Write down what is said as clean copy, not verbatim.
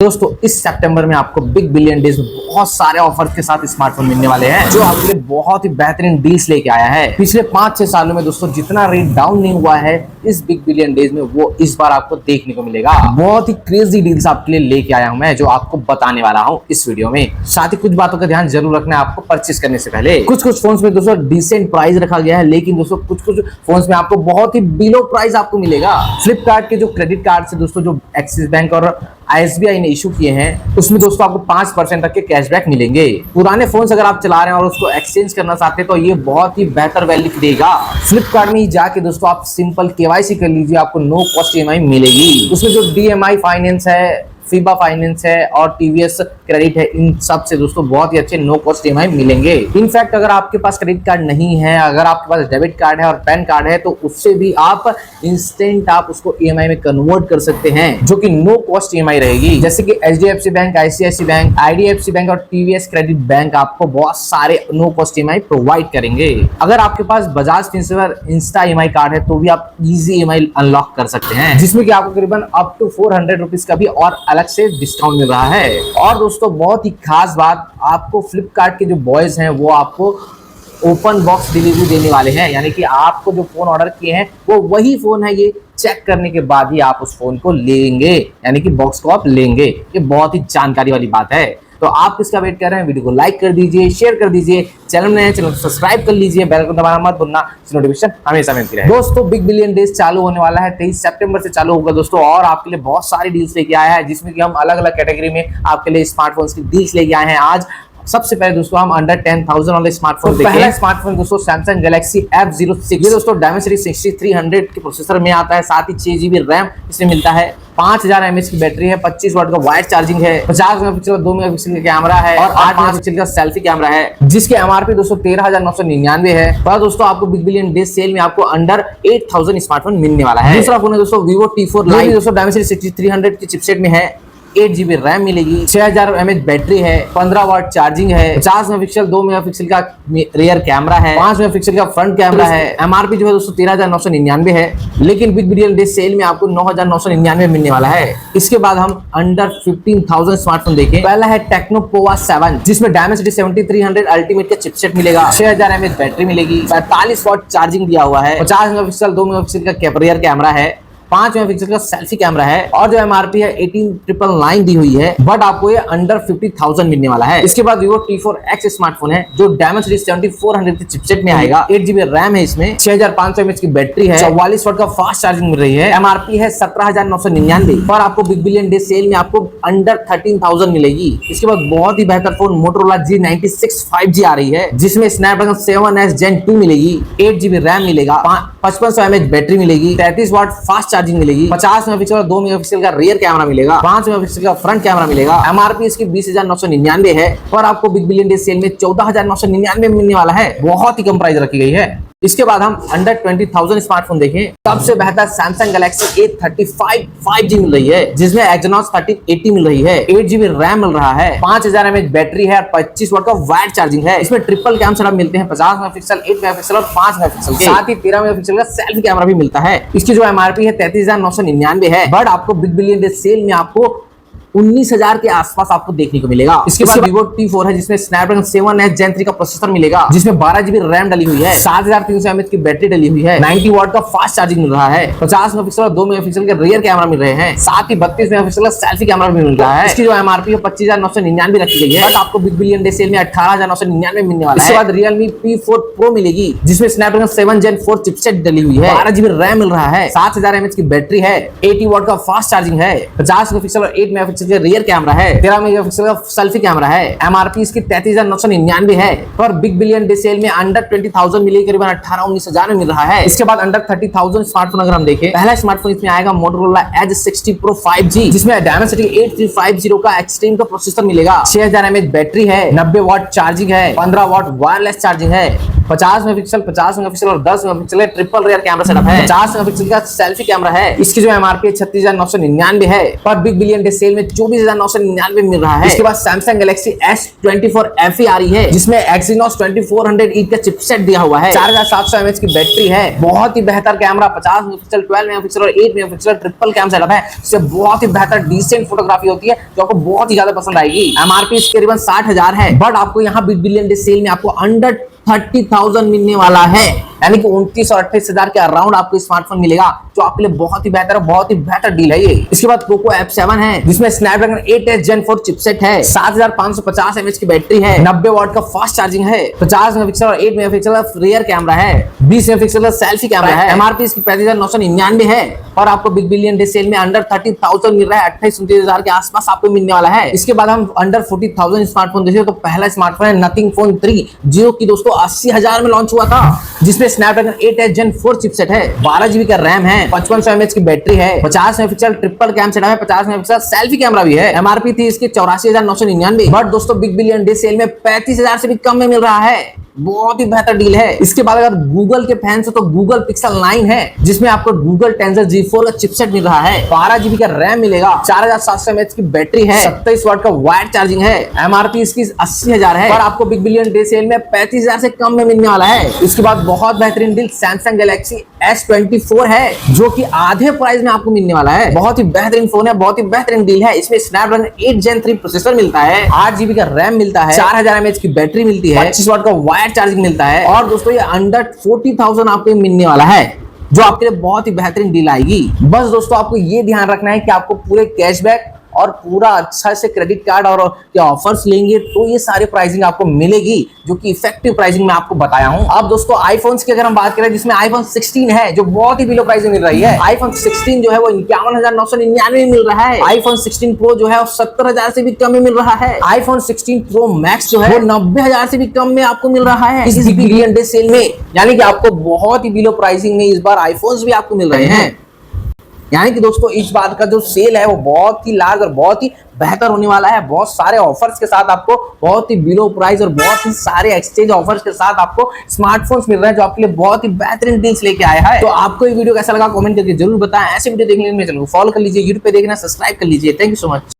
दोस्तों इस सितंबर में आपको बिग बिलियन डेज में बहुत सारे ऑफर्स के साथ स्मार्टफोन मिलने वाले हैं जो आपके लिए बहुत ही बेहतरीन डील्स लेके आया है। पिछले 5-6 सालों में दोस्तों जितना रेट डाउन नहीं हुआ है इस बिग बिलियन डेज में वो इस बार आपको देखने को मिलेगा। बहुत ही क्रेजी डील्स आपके लिए लेके आया हूं मैं जो आपको बताने वाला हूं इस वीडियो में। साथ ही कुछ बातों का ध्यान जरूर रखना है आपको परचेस करने से पहले। कुछ फोन्स में दोस्तों डिसेंट प्राइस रखा गया है, लेकिन दोस्तों कुछ फोन्स में आपको बहुत ही बिलो प्राइस आपको मिलेगा। फ्लिपकार्ट के जो क्रेडिट कार्ड से दोस्तों जो एक्सिस बैंक और ISBI ने इशू किए हैं उसमें दोस्तों आपको 5% तक के कैशबैक मिलेंगे। पुराने फोन अगर आप चला रहे हैं और उसको एक्सचेंज करना चाहते हैं तो ये बहुत ही बेहतर वैल्यू देगा। फ्लिपकार्ट में ही जाके दोस्तों आप सिंपल KYC कर लीजिए, आपको नो कॉस्ट EMI मिलेगी। उसमें जो DMI फाइनेंस है, फीबा फाइनेंस है और TVS क्रेडिट है, इन सब से दोस्तों बहुत ही अच्छे नो कॉस्ट EMI मिलेंगे। इनफैक्ट अगर आपके पास क्रेडिट कार्ड नहीं है, अगर आपके पास डेबिट कार्ड है और पैन कार्ड है तो उससे भी आप इंस्टेंट आप उसको EMI में कन्वर्ट कर सकते हैं जो कि नो कॉस्ट EMI रहेगी। जैसे कि HDFC bank, ICICI bank, IDFC bank और TVS क्रेडिट बैंक आपको बहुत सारे नो कॉस्ट EMI प्रोवाइड करेंगे। अगर आपके पास Bajaj Finserv insta EMI card है तो भी आप इजी EMI अनलॉक कर सकते हैं, जिसमें कि आपको करीबन अप टू 400 रुपीज का भी और अलग से डिस्काउंट मिल रहा है। और दोस्तों बहुत ही खास बात, आपको फ्लिपकार्ट के जो बॉयज हैं वो आपको ओपन बॉक्स डिलीवरी देने वाले हैं, यानी कि आपको जो फोन ऑर्डर किए हैं वो वही फोन है, ये चेक करने के बाद ही आप उस फोन को लेंगे, यानी कि बॉक्स को आप लेंगे। ये बहुत ही जानकारी वाली बात है। तो आप किसका वेट कर रहे हैं? वीडियो को लाइक कर दीजिए, शेयर कर दीजिए, चैनल में चैनल को सब्सक्राइब कर लीजिए, बेल आइकन दबाना मत भूलना, नोटिफिकेशन हमेशा मिलती रहे। दोस्तों बिग बिलियन डेज चालू होने वाला है, 23 सितंबर से चालू होगा दोस्तों, और आपके लिए बहुत सारी डील्स लेके आया है जिसमें कि हम अलग अलग कैटेगरी में आपके लिए स्मार्टफोन्स की डील्स लेके आए हैं। आज सबसे पहले दोस्तों हम अंडर 10,000 वाले स्मार्टफोन देखें। पहला स्मार्टफोन दोस्तों सैमसंग गैलेक्सी F06। ये दोस्तों डायमेंसिटी 6300 के प्रोसेसर में आता है, साथ ही 6GB रैम इसमें मिलता है, 5000 mAh की बैटरी है, 25 वाट का वाइड चार्जिंग है, 50 मेगापिक्सल का 2 मेगापिक्सल का कैमरा है और 8 मेगापिक्सल का सेल्फी कैमरा है, जिसके MRP दोस्तों 13,999 है। पर दोस्तों आपको बिग बिलियन डेज सेल में आपको अंडर 8000 स्मार्टफोन मिलने वाला है। दूसरा फोन है दोस्तों Vivo T4 Lite। दोस्तों डायमेंसिटी 6300 की चिपसेट में है, 8GB रैम मिलेगी, 6000 mAh बैटरी है, 15 वाट चार्जिंग है, 50 मेगापिक्सल 2 मेगापिक्सल का रियर कैमरा है, 5 मेगापिक्सल का फ्रंट कैमरा है। MRP जो है दोस्तों 13,999 है, लेकिन बिग बिलियन डे सेल में आपको 9,999 मिलने वाला है। इसके बाद हम अंडर 15,000 स्मार्टफोन देखें। पहला है टेक्नो पोवा 7, जिसमें डायमेंसिटी 7300 अल्टीमेट का चिपसेट मिलेगा, 6000 mAh बैटरी मिलेगी, 45 वाट चार्जिंग दिया हुआ है, 50 मेगापिक्सल 2 मेगापिक्सल का रियर कैमरा है, 5 मेगापिक्सल का सेल्फी कैमरा है और जो MRP है 18,999 दी हुई है, बट आपको ये अंडर 50,000 मिलने वाला है। इसके बाद Vivo T4X स्मार्टफोन है जो डायमेंसिटी 7400 के चिपसेट में आएगा, 8GB रैम है, इसमें 6500 mAh की बैटरी है, 44 वाट का फास्ट चार्जिंग मिल रही है, MRP है 17,999 पर आपको बिग बिलियन डे सेल में आपको अंडर 13,000 मिलेगी। इसके बाद बहुत ही बेहतर फोन Motorola G96 5G आ रही है, जिसमें स्नैपड्रैगन 7S Gen 2 मिलेगी, 8GB रैम मिलेगा, 5500 mAh बैटरी मिलेगी, 33 वाट फास्ट चार्जिंग मिलेगी, 50 मेगापिक्सल का 2 मेगापिक्सल का रियर कैमरा मिलेगा, 5 मेगापिक्सल का फ्रंट कैमरा मिलेगा। MRP इसकी 20,999 है पर आपको बिग बिलियन डे सेल में 14,999 में मिलने वाला है, बहुत ही कम प्राइस रखी गई है। इसके बाद हम अंडर 20,000 स्मार्टफोन देखें। सबसे बेहतर सैमसंग गैलेक्सी A35 5G मिल रही है, जिसमें Exynos 1380 मिल रही है, 8GB रैम मिल रहा है, 5000 mAh बैटरी है और 25 वाट का वाइड चार्जिंग है। इसमें ट्रिपल कैमरा मिलते हैं, 50 मेगापिक्सल, 8 मेगापिक्सल और 5 मेगापिक्सल के, साथ ही 13 मेगापिक्सल का सेल्फी कैमरा भी मिलता है। इसकी जो MRP है 33,999 है, बट आपको बिग बिलियन डे सेल में आपको 19,000 के आसपास आपको देखने को मिलेगा। इसके बाद Vivo T4 है जिसमें स्नैपड्रैगन 7S Gen 3 का प्रोसेसर मिलेगा, जिसमें 12GB रैम डली हुई है, 7300 mAh की बैटरी डली हुई है, 90 वाट का फास्ट चार्जिंग मिल रहा है, 50 मेगापिक्सल और 2 मेगापिक्सल के रियर कैमरा मिल रहे हैं, साथ ही 32 मेगापिक्सल का सेल्फी कैमरा भी मिल रहा है। इसकी जो MRP है 25,999 रखी गई है, बट आपको बिग बिलियन डे सेल में 18,999 मिलने वाला है। इसके बाद Realme P4 Pro मिलेगी, जिसमें स्नैपड्रैगन 7 Gen 4 चिपसेट डली हुई है, 12GB रैम मिल रहा है, 7000 mAh की बैटरी है, 80 वाट का फास्ट चार्जिंग है, 50 मेगापिक्सल और 8 मेगापिक्सल के रियर कैमरा है, 13 मेगापिक्सल का सेल्फी कैमरा है। MRP इसकी 33,999 है पर बिग बिलियन डे सेल में अंडर 20,000 मिलेगी, करीबन 18-19,000 में मिल रहा है। इसके बाद अंडर 30,000 स्मार्टफोन अगर हम देखें, पहला स्मार्टफोन इसमें आएगा Motorola Edge 60 Pro 5G, जिसमें डायमेंसिटी 8350 का एक्सट्रीम का प्रोसेसर मिलेगा, 6000 mAh बैटरी है, 90 वाट चार्जिंग है, 15 वाट वायरलेस चार्जिंग है, 50 मेगापिक्सल, 50 मेगापिक्सल और 10 megapixel triple rear camera setup है। 50 मेगापिक्सल का सेल्फी कैमरा है। इसकी जो एमआरपी 36,999 है, पर बिग बिलियन डे सेल में 24,999 मिल रहा है। इसके बाद सैमसंग गैलेक्सी S24 FE आ रही है, जिसमें Exynos 2400E का चिपसेट दिया हुआ है। 4700 mAh की बैटरी है। बहुत ही बेहतर कैमरा, 50 मेगापिक्सल, 12 मेगापिक्सल और 8 मेगापिक्सल ट्रिपल कैम सेटअप है। इससे बहुत ही बेहतर डिसेंट फोटोग्राफी होती है, जो आपको बहुत ही ज्यादा पसंद आएगी। एमआरपी इसके करीबन 60,000 है, बट आपको यहाँ बिग बिलियन डे सेल में आपको अंडर 30,000 मिलने वाला है, यानी कि 29 और 28,000 के अराउंड आपको स्मार्टफोन मिलेगा, जो आपके लिए बहुत ही बेहतर है, बहुत ही बेहतर डील है ये। इसके बाद पोको F7 है, जिसमें स्नैपड्रैगन 8s Gen 4 चिपसेट है, 7550 mAh की बैटरी है, 90 वाट का फास्ट चार्जिंग है, 50 मेगापिक्सल और 8 मेगापिक्सल का रियर कैमरा है, 20 मेगापिक्सल का सेल्फी कैमरा है। एमआरपी इसकी 35,999 है, और आपको बिग बिलियन डे सेल में अंडर 30,000 मिल रहा है, 28-29,000 के आसपास आपको मिलने वाला है। इसके बाद हम अंडर 40,000 स्मार्टफोन देखें तो पहला स्मार्टफोन है नथिंग फोन 3, जो कि दोस्तों 80,000 में लॉन्च हुआ था, जिसमें स्नैपड्रैगन 8s Gen 4 चिपसेट है, 12 GB का रैम है, 5500 mAh की बैटरी है, 50 मेगापिक्सल ट्रिपल कैम सेटअप है, 50 मेगापिक्सल सेल्फी कैमरा भी है। एमआरपी थी इसकी 84,999, बट दोस्तों बिग बिलियन डे सेल में 35,000 से भी कम में मिल रहा है। बहुत ही बेहतर डील है। इसके बाद अगर गूगल के फैंस हो तो गूगल पिक्सल 9 है, जिसमें आपको गूगल टेंसर G4 का चिपसेट मिल रहा है, 12 GB का रैम मिलेगा, 4700 mAh की बैटरी है, 27 वाट का वायर्ड चार्जिंग है। एमआरपी इसकी 80,000 है, पर आपको बिग बिलियन डे सेल में 35,000 से कम में मिलने वाला है। इसके बाद बहुत बेहतरीन डील सैमसंग गैलेक्सी S24 है, जो कि आधे प्राइस में आपको मिलने वाला है। बहुत ही बेहतरीन फोन है, बहुत ही बेहतरीन डील है। इसमें स्नैपड्रैगन 8 Gen 3 प्रोसेसर मिलता है, 8 GB का रैम मिलता है, 4000 mAh की बैटरी मिलती है, 25 वाट का वायर्ड चार्जिंग मिलता है, और दोस्तों ये अंडर 40,000 आपको मिलने वाला है, जो आपके लिए बहुत ही बेहतरीन डील आएगी। बस दोस्तों आपको ये ध्यान रखना है कि आपको पूरे कैशबैक और पूरा अच्छा से क्रेडिट कार्ड और ऑफर्स लेंगे तो ये सारी प्राइसिंग आपको मिलेगी, जो कि इफेक्टिव प्राइसिंग में आपको बताया हूं। अब दोस्तों आईफोन्स की अगर हम बात करें, जिसमें आईफोन 16 है, जो बहुत ही बिलो प्राइस में मिल रही है। आईफोन 16 जो है वो 51,999 में मिल रहा है। आईफोन 16 प्रो जो है वो 70,000 से भी कम में मिल रहा है। आईफोन 16 प्रो मैक्स जो है वो 90,000 से भी कम में आपको मिल रहा है इस बिग बिलियन डे सेल में, यानी कि आपको बहुत ही बिलो प्राइसिंग में इस बार आईफोन्स भी आपको मिल रहे हैं। यानी कि दोस्तों इस बात का जो सेल है वो बहुत ही लार्ज और बहुत ही बेहतर होने वाला है। बहुत सारे ऑफर्स के साथ आपको बहुत ही बिलो प्राइस और बहुत ही सारे एक्सचेंज ऑफर्स के साथ आपको स्मार्टफोन्स मिल रहे हैं, जो आपके लिए बहुत ही बेहतरीन डील्स लेके आया है। तो आपको ये वीडियो कैसा लगा कमेंट करके जरूर बताएं। ऐसे वीडियो देखने के लिए चैनल को फॉलो कर लीजिए, यूट्यूब पे देखना सब्सक्राइब कर लीजिए। Thank you so much.